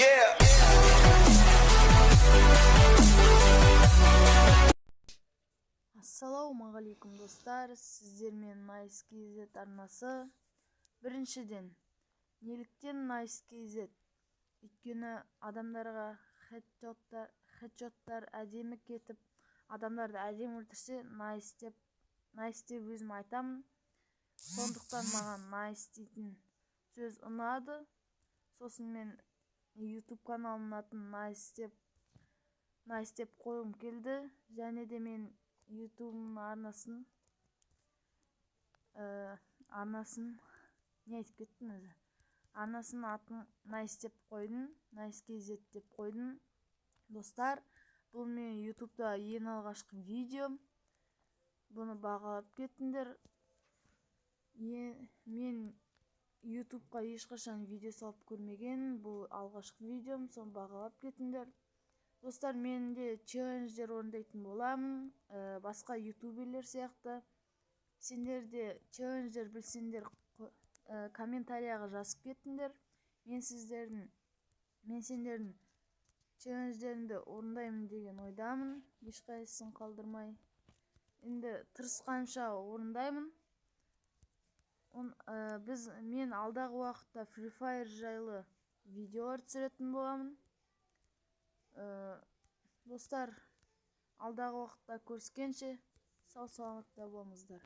Yeah. Ассалаумағалейкум достар, сіздермен Nice.kz арнасы. Біріншіден, неліктен Nice.kz? Өйткені адамдарға хедшоттар әдемі кетіп, адамдарды әдемі өлтірсе, Nice деп өзім айтамын. Сондықтан маған Nice дейтін сөз ұнады. Сосын мен YouTube каналымның атын Nice деп қойғым келді. Және де мен YouTube'ның арнасын не айтып кеттім өзі. Арнасын атын Nice деп қойдым, Nice.kz деп қойдым. Достар, бұл мен YouTube'да ең алғашқы видеом. Бұны бағалап кеттіңдер. Мен YouTube'ға ешқашан видео салып көрмеген. Бұл алғашқы видеом, соны бағалап кеттіңдер. Достар, мен де челлендждер орындайтын боламын, басқа ютуберлер сияқты. Сендер де челлендждер білсеңдер, комментарияға жазып кеттіңдер. Мен сендердің челлендждеріңді орындаймын деген ойдамын, ешқайсысын қалдырмай. Енді тырысқанша орындаймын. Мен алдағы уақытта Free Fire жайлы видеолар түсіретін боламын. Достар, алдағы уақытта көріскенше сау саламатта болыңыздар.